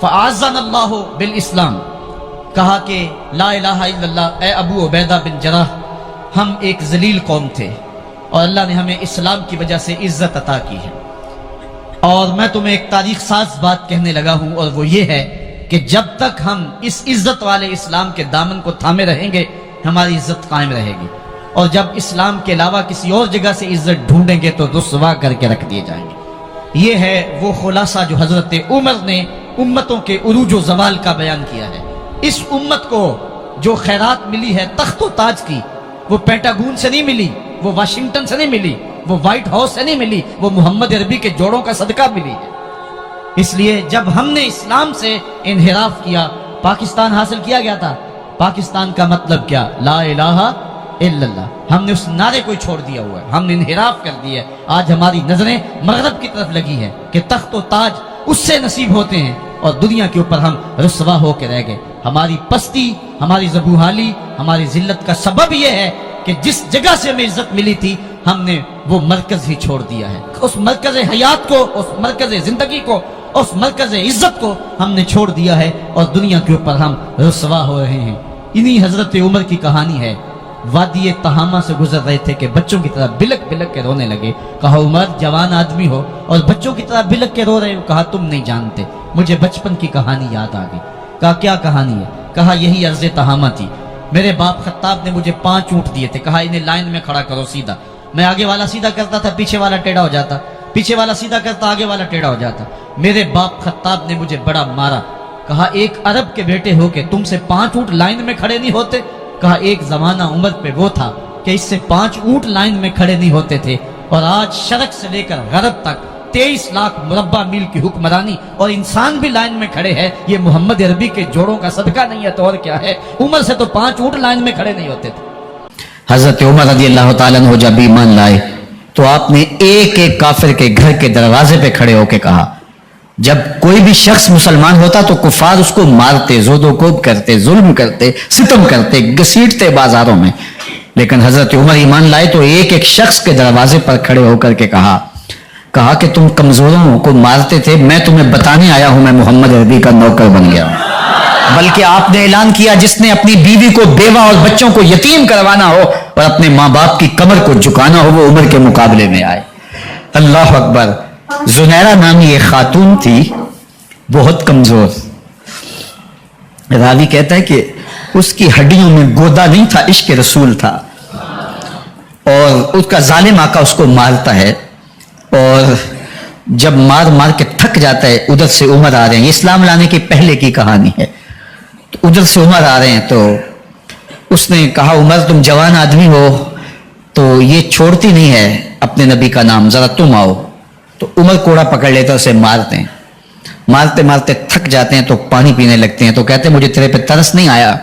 فَأَعَزَّنَا اللَّهُ بِالْإِسْلَامِ، کہا کہ لا الہ الا اللہ، اے ابو عبیدہ بن جراح، ہم ایک ذلیل قوم تھے اور اللہ نے ہمیں اسلام کی وجہ سے عزت عطا کی ہے۔ اور میں تمہیں ایک تاریخ ساز بات کہنے لگا ہوں، اور وہ یہ ہے کہ جب تک ہم اس عزت والے اسلام کے دامن کو تھامے رہیں گے ہماری عزت قائم رہے گی، اور جب اسلام کے علاوہ کسی اور جگہ سے عزت ڈھونڈیں گے تو رسوا کر کے رکھ دیے جائیں گے۔ یہ ہے وہ خلاصہ جو حضرت عمر نے امتوں کے عروج و زوال کا بیان کیا ہے۔ اس امت کو جو خیرات ملی ہے تخت و تاج کی، وہ پینٹاگون سے نہیں ملی، وہ واشنگٹن سے نہیں ملی، وہ وائٹ ہاؤس سے نہیں ملی، وہ محمد عربی کے جوڑوں کا صدقہ ملی ہے۔ اس لیے جب ہم نے اسلام سے انحراف کیا، پاکستان حاصل کیا گیا تھا۔ پاکستان کا مطلب کیا؟ لا الہ الا اللہ۔ ہم نے اس نعرے کو چھوڑ دیا ہوا ہے، ہم نے انحراف کر دیا ہے۔ آج ہماری نظریں مغرب کی طرف لگی ہے کہ تخت و تاج اس سے نصیب ہوتے ہیں، اور دنیا کے اوپر ہم رسوا ہو کے رہ گئے۔ ہماری پستی، ہماری زبوحالی، ہماری ذلت کا سبب یہ ہے کہ جس جگہ سے ہمیں عزت ملی تھی ہم نے وہ مرکز ہی چھوڑ دیا ہے۔ اس مرکز حیات کو، اس مرکز زندگی کو، اس مرکز عزت کو ہم نے چھوڑ دیا ہے، اور دنیا کے اوپر ہم رسوا ہو رہے ہیں۔ انہی حضرت عمر کی کہانی ہے۔ وادی تہامہ سے گزر رہے تھے کہ بچوں کی طرح بلک بلک کے رونے لگے۔ کہا عمر جوان آدمی ہو اور بچوں کی طرح بلک کے رو رہے ہو؟ کہا تم نہیں جانتے، مجھے بچپن کی کہانی یاد آ گئی۔ کہا کیا کہانی ہے؟ کہا یہی عرض تہامہ تھی، میرے باپ خطاب نے مجھے 5 اونٹ دیے تھے، کہا انہیں لائن میں کھڑا کرو سیدھا۔ میں آگے والا سیدھا کرتا تھا، پیچھے والا ٹیڑھا ہو جاتا، پیچھے والا سیدھا کرتا، آگے والا ٹیڑھا ہو جاتا۔ میرے باپ خطاب نے مجھے بڑا مارا۔ کہا ایک عرب کے بیٹے ہو کے تم سے 5 اونٹ لائن میں کھڑے نہیں ہوتے؟ کہا ایک زمانہ عمر پہ وہ تھا کہ اس سے 5 اونٹ لائن میں کھڑے نہیں ہوتے تھے، اور آج شرق سے لے کر غرب تک 23 لاکھ مربع میل کی حکمرانی، اور انسان بھی لائن میں کھڑے ہیں۔ یہ محمد عربی کے جوڑوں کا صدقہ نہیں ہے تو اور کیا ہے؟ عمر سے تو 5 اونٹ لائن میں کھڑے نہیں ہوتے تھے۔ حضرت عمر رضی اللہ تعالیٰ عنہ جب ایمان لائے تو آپ نے ایک ایک کافر کے گھر کے دروازے پہ کھڑے ہو کے کہا، جب کوئی بھی شخص مسلمان ہوتا تو کفار اس کو مارتے، زود و کوب کرتے، ظلم کرتے، ستم کرتے، گھسیٹتے بازاروں میں، لیکن حضرت عمر ایمان لائے تو ایک ایک شخص کے دروازے پر کھڑے ہو کر کے کہا کہ تم کمزوروں کو مارتے تھے، میں تمہیں بتانے آیا ہوں میں محمد عربی کا نوکر بن گیا ہوں۔ بلکہ آپ نے اعلان کیا جس نے اپنی بیوی کو، بیوہ اور بچوں کو یتیم کروانا ہو اور اپنے ماں باپ کی کمر کو جھکانا ہو وہ عمر کے مقابلے میں آئے۔ اللہ اکبر۔ زنیرہ نامی ایک خاتون تھی، بہت کمزور۔ راوی کہتا ہے کہ اس کی ہڈیوں میں گودا نہیں تھا، عشق رسول تھا، اور اس کا ظالم آقا اس کو مارتا ہے، اور جب مار مار کے تھک جاتا ہے ادھر سے عمر آ رہے ہیں، یہ اسلام لانے کی پہلے کی کہانی ہے، تو ادھر سے عمر آ رہے ہیں تو اس نے کہا عمر تم جوان آدمی ہو تو یہ چھوڑتی نہیں ہے اپنے نبی کا نام، ذرا تم آؤ۔ تو عمر کوڑا پکڑ لیتے اسے مارتے ہیں، مارتے مارتے تھک جاتے ہیں تو پانی پینے لگتے ہیں، تو کہتے ہیں مجھے تیرے پہ ترس نہیں آیا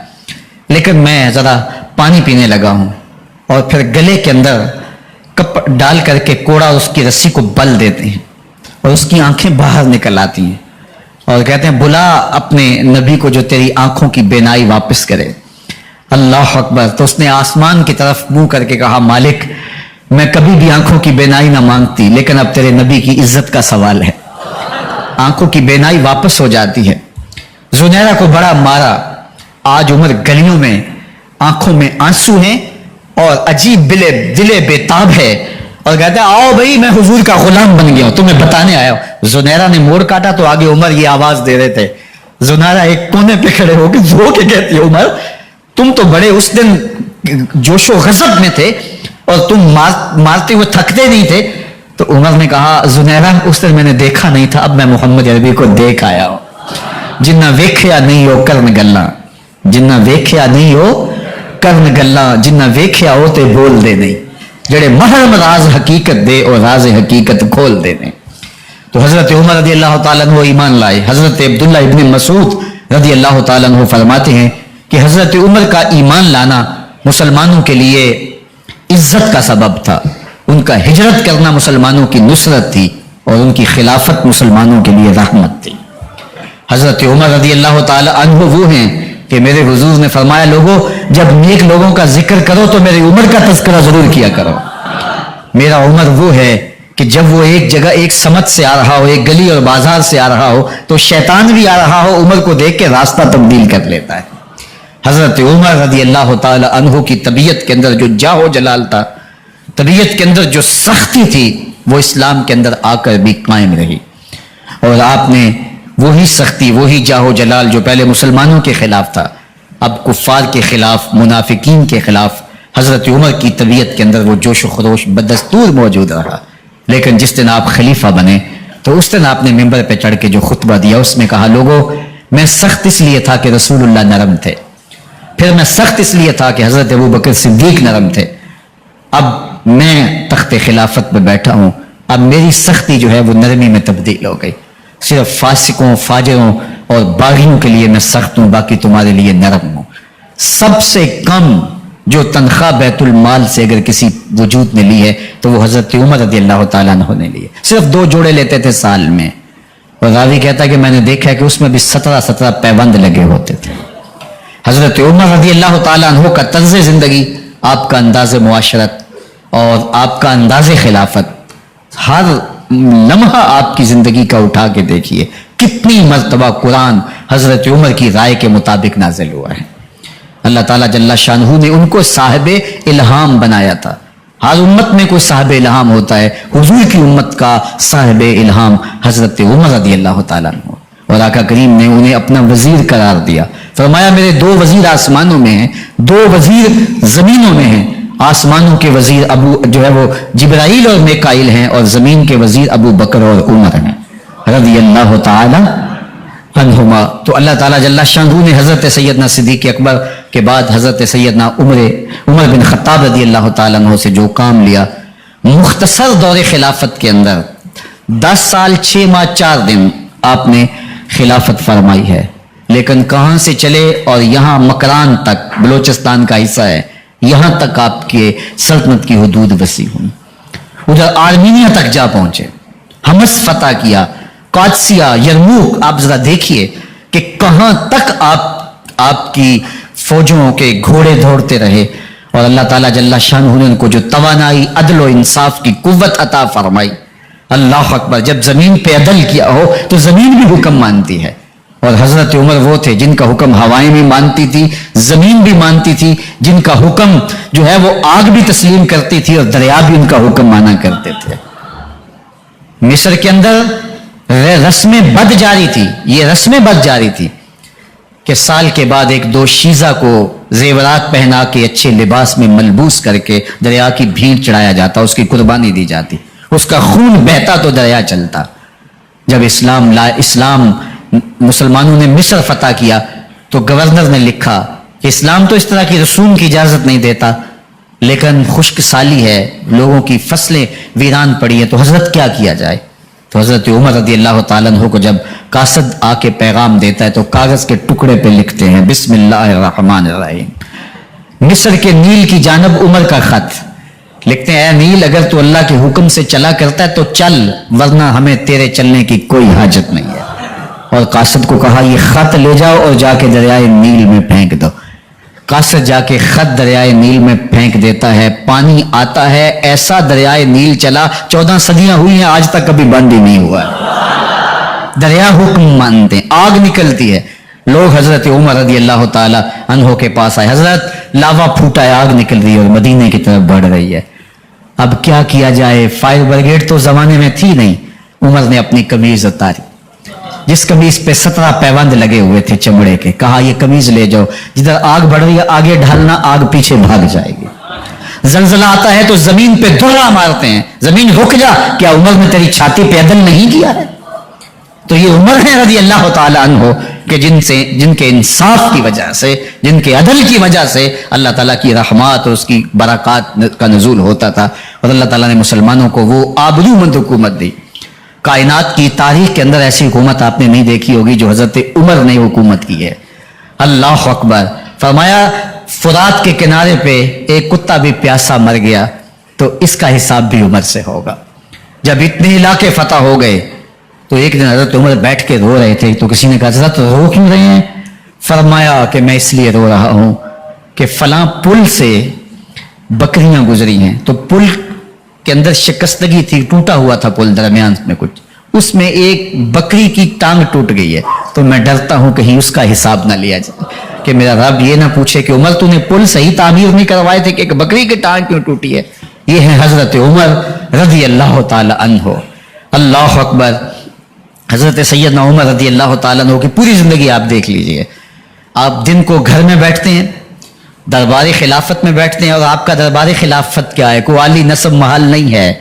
لیکن میں ذرا پانی پینے لگا ہوں، اور پھر گلے کے اندر کپ ڈال کر کے کوڑا اس کی رسی کو بل دیتے ہیں اور اس کی آنکھیں باہر نکل آتی ہیں، اور کہتے ہیں بلا اپنے نبی کو جو تیری آنکھوں کی بینائی واپس کرے۔ اللہ اکبر۔ تو اس نے آسمان کی طرف منہ کر کے کہا مالک میں کبھی بھی آنکھوں کی بینائی نہ مانگتی، لیکن اب تیرے نبی کی عزت کا سوال ہے۔ آنکھوں کی بینائی واپس ہو جاتی ہے۔ زنیرہ کو بڑا مارا۔ آج عمر گلیوں میں آنکھوں میں آنسو ہیں اور عجیب دلے بےتاب ہے، اور کہتا ہے آؤ بھائی میں حضور کا غلام بن گیا ہوں، تمہیں بتانے آیا ہوں۔ زنیرہ نے موڑ کاٹا تو آگے عمر یہ آواز دے رہے تھے۔ زنیرہ ایک کونے پہ کھڑے ہو کے رو کے کہتی ہے عمر تم تو بڑے اس دن جوش و غضب میں تھے اور تم مارتے ہوئے تھکتے نہیں تھے۔ تو عمر نے کہا زنیرہ اس دن میں نے دیکھا نہیں تھا، اب میں محمد عربی کو دیکھ آیا ہوں۔ جنہ ویکھیا نہیں ہو کرن گلا، جنہ ویکھیا نہیں ہو کرن گلا، جنہ ویکھیا ہو تے بول دے نہیں، جڑے محرم راز حقیقت دے اور راز حقیقت کھول دے نہیں۔ تو حضرت عمر رضی اللہ تعالیٰ عنہ ایمان لائے۔ حضرت عبداللہ ابن مسعود رضی اللہ تعالیٰ عنہ فرماتے ہیں کہ حضرت عمر کا ایمان لانا مسلمانوں کے لیے عزت کا سبب تھا، ان کا ہجرت کرنا مسلمانوں کی نصرت تھی، اور ان کی خلافت مسلمانوں کے لیے رحمت تھی۔ حضرت عمر رضی اللہ تعالیٰ عنہ وہ ہیں کہ میرے حضور نے فرمایا لوگوں جب نیک لوگوں کا ذکر کرو تو میرے عمر کا تذکرہ ضرور کیا کرو۔ میرا عمر وہ ہے کہ جب وہ ایک جگہ ایک سمت سے آ رہا ہو، ایک گلی اور بازار سے آ رہا ہو، تو شیطان بھی آ رہا ہو، عمر کو دیکھ کے راستہ تبدیل کر لیتا ہے۔ حضرت عمر رضی اللہ تعالی عنہ کی طبیعت کے اندر جو جاہ و جلال تھا، طبیعت کے اندر جو سختی تھی، وہ اسلام کے اندر آ کر بھی قائم رہی، اور آپ نے وہی سختی، وہی جاہ و جلال جو پہلے مسلمانوں کے خلاف تھا، اب کفار کے خلاف، منافقین کے خلاف حضرت عمر کی طبیعت کے اندر وہ جوش و خروش بدستور موجود رہا۔ لیکن جس دن آپ خلیفہ بنے تو اس دن آپ نے ممبر پہ چڑھ کے جو خطبہ دیا، اس میں کہا، لوگوں میں سخت اس لیے تھا کہ رسول اللہ نرم تھے، پھر میں سخت اس لیے تھا کہ حضرت ابوبکر صدیق نرم تھے، اب میں تخت خلافت پہ بیٹھا ہوں، اب میری سختی جو ہے وہ نرمی میں تبدیل ہو گئی، صرف فاسقوں، فاجروں اور باغیوں کے لیے میں سخت ہوں، باقی تمہارے لیے نرم ہوں۔ سب سے کم جو تنخواہ بیت المال سے اگر کسی وجود نے لی ہے تو وہ حضرت عمر رضی اللہ تعالیٰ عنہ نے لی ہے، صرف 2 جوڑے لیتے تھے سال میں، اور راوی کہتا ہے کہ میں نے دیکھا ہے کہ اس میں بھی 17 پیوند لگے ہوتے تھے۔ حضرت عمر رضی اللہ تعالیٰ عنہ کا طرز زندگی، آپ کا انداز معاشرت اور آپ کا انداز خلافت، ہر لمحہ آپ کی زندگی کا اٹھا کے دیکھیے، کتنی مرتبہ قرآن حضرت عمر کی رائے کے مطابق نازل ہوا ہے۔ اللہ تعالیٰ جل شانہ نے ان کو صاحب الہام بنایا تھا۔ ہر امت میں کوئی صاحب الہام ہوتا ہے، حضور کی امت کا صاحب الہام حضرت عمر رضی اللہ تعالیٰ عنہ، اور آقا کریم نے انہیں اپنا وزیر قرار دیا، فرمایا میرے 2 وزیر آسمانوں میں ہیں، 2 وزیر زمینوں میں ہیں، آسمانوں کے وزیر ابو جو ہے وہ جبرائیل اور میکائیل ہیں، اور زمین کے وزیر ابو بکر اور عمر ہیں رضی اللہ تعالی عنہما۔ تو اللہ تعالیٰ جل شانہ نے حضرت سیدنا صدیق اکبر کے بعد حضرت سیدنا عمر بن خطاب رضی اللہ تعالیٰ عنہ سے جو کام لیا، مختصر دور خلافت کے اندر 10 سال 6 ماہ 4 دن آپ نے خلافت فرمائی ہے، لیکن کہاں سے چلے اور یہاں مکران تک، بلوچستان کا حصہ ہے، یہاں تک آپ کے سلطنت کی حدود وسیع ہوئی، ادھر آرمینیا تک جا پہنچے، حمص فتح کیا، قادسیہ، یرموک، آپ ذرا دیکھیے کہ کہاں تک آپ کی فوجوں کے گھوڑے دوڑتے رہے، اور اللہ تعالیٰ جل شانہ نے ان کو جو توانائی، عدل و انصاف کی قوت عطا فرمائی۔ اللہ اکبر، جب زمین پہ عدل کیا ہو تو زمین بھی حکم مانتی ہے، اور حضرت عمر وہ تھے جن کا حکم ہوائیں بھی مانتی تھی، زمین بھی مانتی تھی، جن کا حکم جو ہے وہ آگ بھی تسلیم کرتی تھی اور دریا بھی ان کا حکم مانا کرتے تھے۔ مصر کے اندر رسم بد جاری تھی، یہ رسم بد جاری تھی کہ سال کے بعد 1-2 شیزہ کو زیورات پہنا کے اچھے لباس میں ملبوس کر کے دریا کی بھیڑ چڑھایا جاتا، اس کی قربانی دی جاتی، اس کا خون بہتا تو دریا چلتا۔ جب اسلام مسلمانوں نے مصر فتح کیا تو گورنر نے لکھا کہ اسلام تو اس طرح کی رسوم کی اجازت نہیں دیتا، لیکن خشک سالی ہے، لوگوں کی فصلیں ویران پڑی ہیں، تو حضرت کیا کیا جائے؟ تو حضرت عمر رضی اللہ تعالیٰ عنہ کو جب قاصد آ کے پیغام دیتا ہے تو کاغذ کے ٹکڑے پہ لکھتے ہیں، بسم اللہ الرحمن الرحیم، مصر کے نیل کی جانب عمر کا خط، لکھتے ہیں اے نیل اگر تو اللہ کے حکم سے چلا کرتا ہے تو چل، ورنہ ہمیں تیرے چلنے کی کوئی حاجت نہیں ہے۔ اور قاصد کو کہا یہ خط لے جاؤ اور جا کے دریائے نیل میں پھینک دو۔ قاصد جا کے خط دریائے نیل میں پھینک دیتا ہے، پانی آتا ہے، ایسا دریائے نیل چلا 14 صدیاں ہوئی ہیں آج تک کبھی بند ہی نہیں ہوا ہے۔ دریا حکم مانتے ہیں، آگ نکلتی ہے، لوگ حضرت عمر رضی اللہ تعالی عنہ کے پاس آئے، حضرت لاوا پھوٹا ہے، آگ نکل رہی ہے اور مدینے کی طرف بڑھ رہی ہے، اب کیا کیا جائے؟ فائر بریگیڈ تو زمانے میں تھی نہیں۔ عمر نے اپنی قمیض اتاری، جس قمیض پہ 17 پیوند لگے ہوئے تھے چمڑے کے، کہا یہ قمیض لے جاؤ، جدھر آگ بڑھ رہی ہے آگے ڈھالنا، آگ پیچھے بھاگ جائے گی۔ زلزلہ آتا ہے تو زمین پہ دھڑا مارتے ہیں، زمین رک جا، کیا عمر نے تیری چھاتی پہ عدل نہیں کیا ہے؟ تو یہ عمر ہے رضی اللہ تعالی عنہ کہ جن کے انصاف کی وجہ سے، جن کے عدل کی وجہ سے اللہ تعالیٰ کی رحمات اور اس کی برکات کا نزول ہوتا تھا، اور اللہ تعالیٰ نے مسلمانوں کو وہ آبرومند حکومت دی۔ کائنات کی تاریخ کے اندر ایسی حکومت آپ نے نہیں دیکھی ہوگی جو حضرت عمر نے حکومت کی ہے۔ اللہ اکبر، فرمایا فرات کے کنارے پہ ایک کتا بھی پیاسا مر گیا تو اس کا حساب بھی عمر سے ہوگا۔ جب اتنے علاقے فتح ہو گئے تو ایک دن حضرت عمر بیٹھ کے رو رہے تھے، تو کسی نے کہا حضرت رو کیوں رہے ہیں؟ فرمایا کہ میں اس لیے رو رہا ہوں کہ فلاں پل سے بکریاں گزری ہیں، تو پل کے اندر شکستگی تھی, ٹوٹا ہوا تھا پل درمیان میں کچھ, اس میں ایک بکری کی ٹانگ ٹوٹ گئی ہے, تو میں ڈرتا ہوں کہیں اس کا حساب نہ لیا جائے کہ میرا رب یہ نہ پوچھے کہ عمر تو نے پل صحیح تعمیر نہیں کروائے تھے کہ ایک بکری کی ٹانگ کیوں ٹوٹی ہے. یہ ہے حضرت عمر رضی اللہ تعالی عنہ. اللہ اکبر. حضرت سیدنا عمر رضی اللہ تعالیٰ عنہ کی پوری زندگی آپ دیکھ لیجئے. آپ دن کو گھر میں بیٹھتے ہیں, دربار خلافت میں بیٹھتے ہیں, اور آپ کا دربار خلافت کیا ہے؟ کوئی عالی نصب محل نہیں ہے,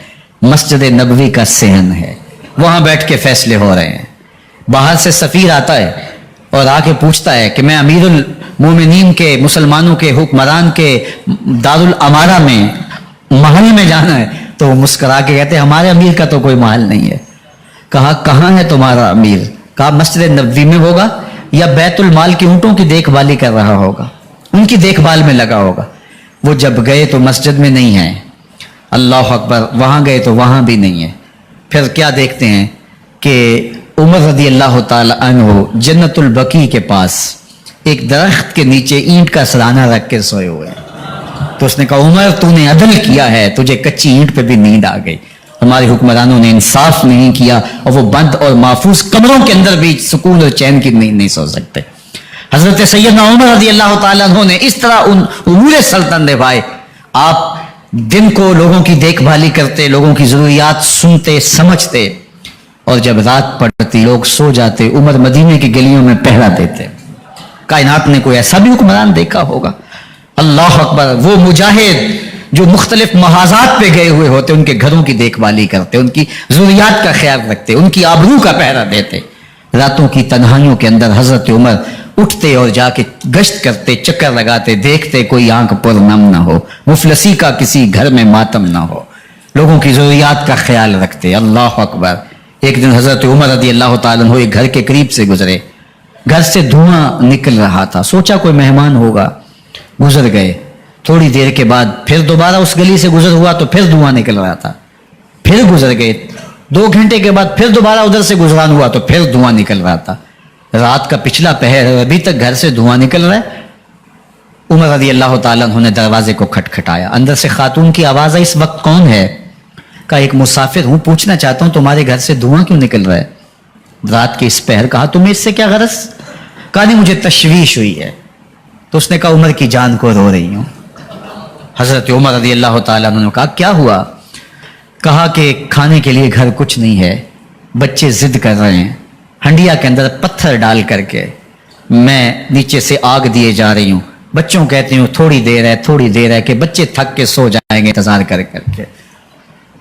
مسجد نبوی کا صحن ہے, وہاں بیٹھ کے فیصلے ہو رہے ہیں. باہر سے سفیر آتا ہے اور آ کے پوچھتا ہے کہ میں امیر المومنین کے, مسلمانوں کے حکمران کے دارالامارہ میں محل میں جانا ہے, تو وہ مسکرا کے کہتے ہیں ہمارے امیر کا تو کوئی محل نہیں ہے. کہا کہاں ہے تمہارا امیر؟ کہا مسجد نبوی میں ہوگا یا بیت المال کی اونٹوں کی دیکھ بھالی کر رہا ہوگا, ان کی دیکھ بھال میں لگا ہوگا. وہ جب گئے تو مسجد میں نہیں ہے. اللہ اکبر. وہاں گئے تو وہاں بھی نہیں ہے. پھر کیا دیکھتے ہیں کہ عمر رضی اللہ تعالی عنہ جنت البقیع کے پاس ایک درخت کے نیچے اینٹ کا سرانہ رکھ کے سوئے ہوئے ہیں. تو اس نے کہا عمر تو نے عدل کیا ہے, تجھے کچی اینٹ پہ بھی نیند آ گئی. ہمارے حکمرانوں نے انصاف نہیں کیا, اور وہ بند اور محفوظ کمروں کے اندر بھی سکون اور چین کی نیند نہیں سو سکتے. حضرت سیدنا عمر رضی اللہ تعالیٰ عنہ نے اس طرح ان امور سلطنت نبھائے. آپ دن کو لوگوں کی دیکھ بھالی کرتے, لوگوں کی ضروریات سنتے سمجھتے, اور جب رات پڑتی لوگ سو جاتے, عمر مدینے کی گلیوں میں پہرا دیتے. کائنات نے کوئی ایسا بھی حکمران دیکھا ہوگا؟ اللہ اکبر. وہ مجاہد جو مختلف محاذات پہ گئے ہوئے ہوتے, ان کے گھروں کی دیکھ بھالی کرتے, ان کی ضروریات کا خیال رکھتے, ان کی آبرو کا پہرا دیتے. راتوں کی تنہائیوں کے اندر حضرت عمر اٹھتے اور جا کے گشت کرتے, چکر لگاتے, دیکھتے کوئی آنکھ پر نم نہ ہو, مفلسی کا کسی گھر میں ماتم نہ ہو, لوگوں کی ضروریات کا خیال رکھتے. اللہ اکبر. ایک دن حضرت عمر رضی اللہ تعالیٰ عنہ ایک گھر کے قریب سے گزرے, گھر سے دھواں نکل رہا تھا. سوچا کوئی مہمان ہوگا, گزر گئے. تھوڑی دیر کے بعد پھر دوبارہ اس گلی سے گزر ہوا تو پھر دھواں نکل رہا تھا. پھر گزر گئے. 2 گھنٹے کے بعد پھر دوبارہ ادھر سے گزران ہوا تو پھر دھواں نکل رہا تھا. رات کا پچھلا پہر ہے, ابھی تک گھر سے دھواں نکل رہا ہے. عمر رضی اللہ تعالیٰ عنہ نے دروازے کو کھٹکھٹایا. اندر سے خاتون کی آواز آئی, اس وقت کون ہے؟ کہا ایک مسافر ہوں, پوچھنا چاہتا ہوں تمہارے گھر سے دھواں کیوں نکل رہا ہے رات کے اس پہر؟ کہا تمہیں اس سے کیا غرض؟ کہا نہیں مجھے تشویش ہوئی ہے. تو اس نے کہا عمر کی جان کو رو رہی ہوں. حضرت عمر رضی اللہ تعالیٰ عنہ نے کہا کیا ہوا؟ کہا کہ کھانے کے لیے گھر کچھ نہیں ہے, بچے ضد کر رہے ہیں, ہنڈیا کے اندر پتھر ڈال کر کے میں نیچے سے آگ دیے جا رہی ہوں. بچوں کہتی ہوں تھوڑی دیر ہے کہ بچے تھک کے سو جائیں گے انتظار کر کے,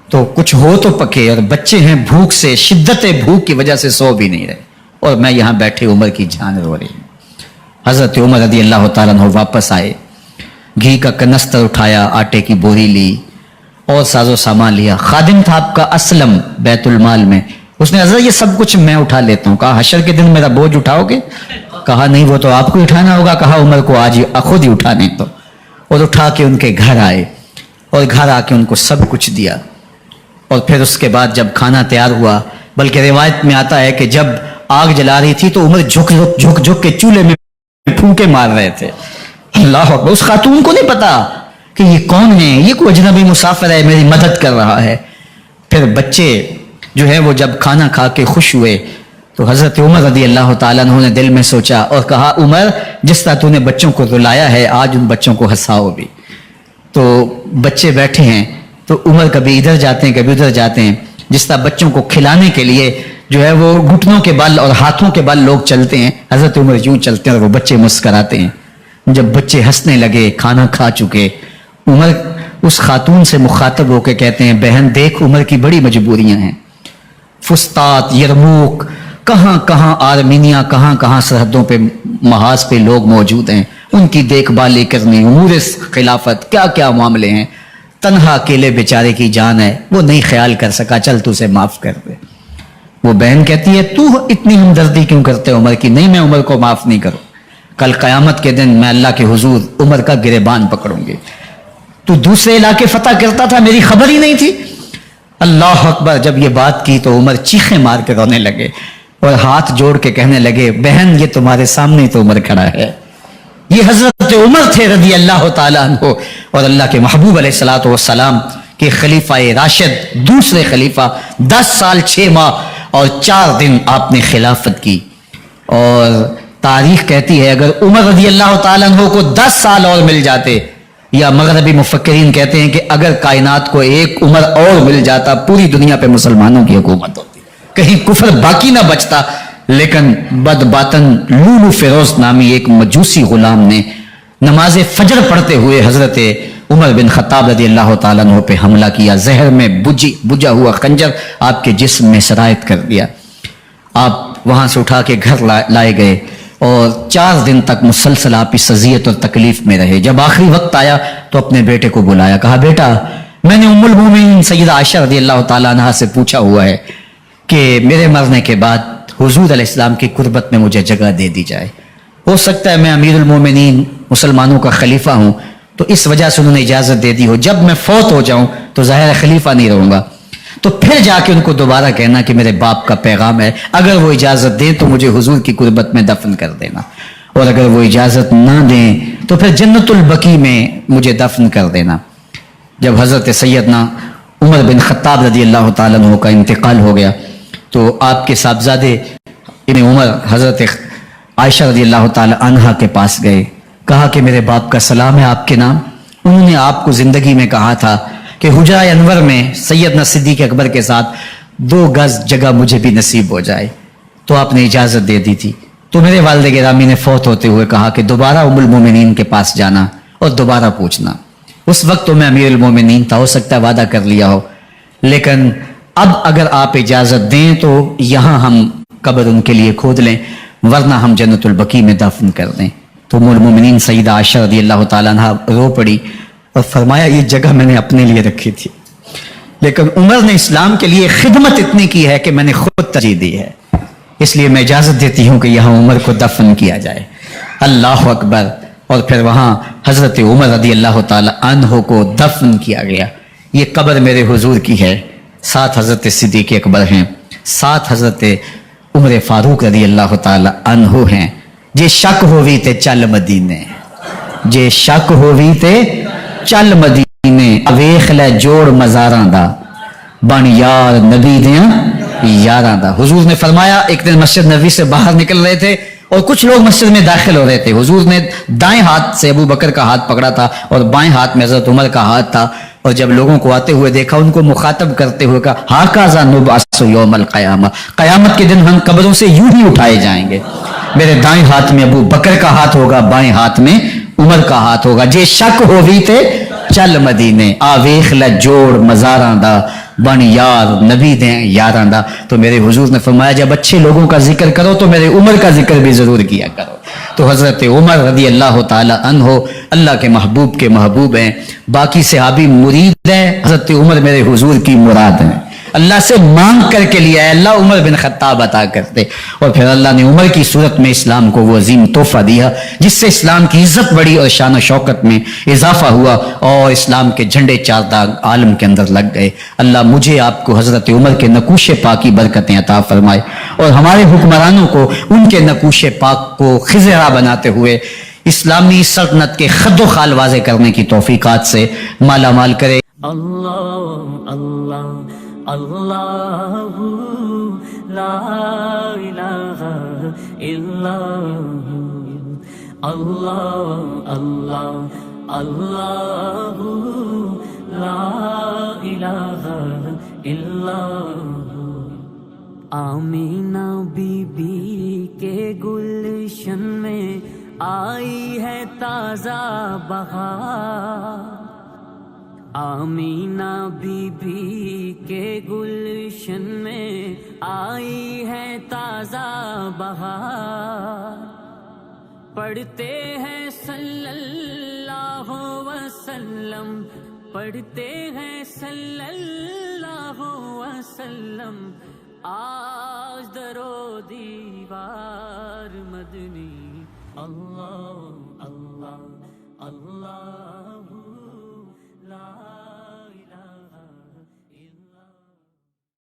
تو کچھ ہو تو پکے, اور بچے ہیں بھوک سے, شدت بھوک کی وجہ سے سو بھی نہیں رہے, اور میں یہاں بیٹھے عمر کی جان رو رہی ہوں. حضرت عمر رضی اللہ تعالیٰ عنہ واپس آئے, گھی کا کنستر اٹھایا, آٹے کی بوری لی اور ساز و سامان لیا. خادم تھا آپ کا اسلم بیت المال میں, اس نے حضرت یہ سب کچھ میں اٹھا لیتا ہوں. کہا حشر کے دن میرا بوجھ اٹھاؤ گے؟ کہا نہیں وہ تو آپ کو اٹھانا ہوگا. کہا عمر کو آج خود ہی اٹھانے تو. اور اٹھا کے ان کے گھر آئے, اور گھر آ کے ان کو سب کچھ دیا. اور پھر اس کے بعد جب کھانا تیار ہوا, بلکہ روایت میں آتا ہے کہ جب آگ جلا رہی تھی تو عمر جھک کے چولہے میں پھونکے مار رہے تھے. اللہ اکبر. اس خاتون کو نہیں پتا کہ یہ کون ہے, یہ کوئی اجنبی مسافر ہے, میری مدد کر رہا ہے. پھر بچے جو ہے وہ جب کھانا کھا کے خوش ہوئے تو حضرت عمر رضی اللہ تعالیٰ عنہ نے دل میں سوچا اور کہا عمر جس طرح تو نے بچوں کو رلایا ہے آج ان بچوں کو ہنساؤ بھی. تو بچے بیٹھے ہیں تو عمر کبھی ادھر جاتے ہیں کبھی ادھر جاتے ہیں. جس طرح بچوں کو کھلانے کے لیے جو ہے وہ گھٹنوں کے بل اور ہاتھوں کے بل لوگ چلتے ہیں, حضرت عمر یوں چلتے ہیں اور وہ بچے مسکراتے ہیں. جب بچے ہنسنے لگے, کھانا کھا چکے, عمر اس خاتون سے مخاطب ہو کے کہتے ہیں بہن دیکھ عمر کی بڑی مجبوریاں ہیں. فسطاط, یرموک, کہاں کہاں آرمینیا, کہاں کہاں سرحدوں پہ محاذ پہ لوگ موجود ہیں, ان کی دیکھ بھالی کرنی, امور خلافت, کیا کیا معاملے ہیں. تنہا اکیلے بیچارے کی جان ہے, وہ نہیں خیال کر سکا, چل تو اسے معاف کر دے. وہ بہن کہتی ہے تو اتنی ہمدردی کیوں کرتے عمر کی؟ نہیں میں عمر کو معاف نہیں کروں, کل قیامت کے دن میں اللہ کے حضور عمر کا گریبان پکڑوں گی. تو دوسرے علاقے فتح کرتا تھا, میری خبر ہی نہیں تھی. اللہ اکبر. جب یہ بات کی تو عمر چیخیں مار کے رونے لگے اور ہاتھ جوڑ کے کہنے لگے بہن یہ تمہارے سامنے تو عمر کھڑا ہے, یہ حضرت عمر تھے رضی اللہ تعالیٰ عنہ, اور اللہ کے محبوب علیہ الصلوۃ والسلام کہ خلیفہ راشد دوسرے خلیفہ 10 سال 6 ماہ اور 4 دن آپ نے خلافت کی. اور تاریخ کہتی ہے اگر عمر رضی اللہ تعالیٰ عنہ کو 10 سال اور مل جاتے، یا مغربی مفکرین کہتے ہیں کہ اگر کائنات کو ایک عمر اور مل جاتا، پوری دنیا پہ مسلمانوں کی حکومت ہوتی، کہیں کفر باقی نہ بچتا. لیکن بد باطن لولو فیروز نامی ایک مجوسی غلام نے نماز فجر پڑھتے ہوئے حضرت عمر بن خطاب رضی اللہ تعالیٰ عنہ پہ حملہ کیا. زہر میں بجھا ہوا خنجر آپ کے جسم میں سرایت کر دیا. آپ وہاں سے اٹھا کے گھر لائے گئے اور 4 دن تک مسلسل آپ اس اذیت اور تکلیف میں رہے. جب آخری وقت آیا تو اپنے بیٹے کو بلایا، کہا بیٹا میں نے ام المومنین سیدہ عائشہ رضی اللہ تعالیٰ عنہا سے پوچھا ہوا ہے کہ میرے مرنے کے بعد حضور علیہ السلام کی قربت میں مجھے جگہ دے دی جائے. ہو سکتا ہے میں امیر المومنین مسلمانوں کا خلیفہ ہوں تو اس وجہ سے انہوں نے اجازت دے دی ہو، جب میں فوت ہو جاؤں تو ظاہر خلیفہ نہیں رہوں گا. تو پھر جا کے ان کو دوبارہ کہنا کہ میرے باپ کا پیغام ہے، اگر وہ اجازت دیں تو مجھے حضور کی قربت میں دفن کر دینا، اور اگر وہ اجازت نہ دیں تو پھر جنت البقیع میں مجھے دفن کر دینا. جب حضرت سیدنا عمر بن خطاب رضی اللہ تعالیٰ عنہ کا انتقال ہو گیا تو آپ کے صاحبزادے ابن عمر حضرت عائشہ رضی اللہ تعالیٰ عنہا کے پاس گئے، کہا کہ میرے باپ کا سلام ہے آپ کے نام. انہوں نے آپ کو زندگی میں کہا تھا کہ حجرہ انور میں سیدنا صدیق اکبر کے ساتھ 2 گز جگہ مجھے بھی نصیب ہو جائے، تو آپ نے اجازت دے دی تھی. تو میرے والد گرامی نے فوت ہوتے ہوئے کہا کہ دوبارہ ام المومنین کے پاس جانا اور دوبارہ پوچھنا. اس وقت تو میں امیر المومنین تھا، ہو سکتا ہے وعدہ کر لیا ہو، لیکن اب اگر آپ اجازت دیں تو یہاں ہم قبر ان کے لیے کھود لیں، ورنہ ہم جنت البقیع میں دفن کر دیں. تو ام المومنین سیدہ عائشہ رضی اللہ تعالیٰ عنہ رو پڑی اور فرمایا یہ جگہ میں نے اپنے لیے رکھی تھی، لیکن عمر نے اسلام کے لیے خدمت اتنی کی ہے کہ میں نے خود ترجیح دی ہے، اس لیے میں اجازت دیتی ہوں کہ یہاں عمر کو دفن کیا جائے. اللہ اکبر. اور پھر وہاں حضرت عمر رضی اللہ تعالی عنہ کو دفن کیا گیا. یہ قبر میرے حضور کی ہے، ساتھ حضرت صدیق اکبر ہیں، ساتھ حضرت عمر فاروق رضی اللہ تعالی عنہ ہیں. جے شک ہووی تے چل مدینے، جے شک ہووی تے چل مدینے، ویخ لے جوڑ مزاراں دا، بن یار نبی دیاں یاراں دا. حضور نے فرمایا ایک دن مسجد نبوی سے باہر نکل رہے تھے اور کچھ لوگ مسجد میں داخل ہو رہے تھے. حضور نے دائیں ہاتھ سے ابو بکر کا ہاتھ پکڑا تھا اور بائیں ہاتھ میں حضرت عمر کا ہاتھ تھا، اور جب لوگوں کو آتے ہوئے دیکھا ان کو مخاطب کرتے ہوئے کہا ہاکذا نبعث یوم القیامہ، قیامت کے دن ہم قبروں سے یوں ہی اٹھائے جائیں گے. میرے دائیں ہاتھ میں ابو بکر کا ہاتھ ہوگا، بائیں ہاتھ میں عمر کا ہاتھ ہوگا. جے شک ہووی تے چل مدینے، آ ویخ لے جوڑ مزاراں دا، بن یار نبی دیں یاراں دا. تو میرے حضور نے فرمایا جب اچھے لوگوں کا ذکر کرو تو میرے عمر کا ذکر بھی ضرور کیا کرو. تو حضرت عمر رضی اللہ تعالی عنہ اللہ کے محبوب ہیں، باقی صحابی مرید ہیں، حضرت عمر میرے حضور کی مراد ہیں. اللہ سے مانگ کر کے لیا ہے، اللہ عمر بن خطاب عطا کرتے، اور پھر اللہ نے عمر کی صورت میں اسلام کو وہ عظیم تحفہ دیا جس سے اسلام کی عزت بڑی اور شان و شوکت میں اضافہ ہوا اور اسلام کے جھنڈے 4 داغ عالم کے اندر لگ گئے. اللہ مجھے آپ کو حضرت عمر کے نقوش پاک کی برکتیں عطا فرمائے اور ہمارے حکمرانوں کو ان کے نقوش پاک کو خزرہ بناتے ہوئے اسلامی سلطنت کے خد و خال واضح کرنے کی توفیقات سے مالا مال کرے. اللہ اللہ اللہ لا الہ الا اللہ اللہ اللہ لا الہ الا. آمینہ بی بی کے گلشن میں آئی ہے تازہ بہار، آمینہ بی بی کے گلشن میں آئی ہے تازہ بہار. پڑھتے ہیں صلی اللہ وسلم، پڑھتے ہیں صلی اللہ وسلم، آج درو دیوار مدنی. اللہ اللہ اللہ لا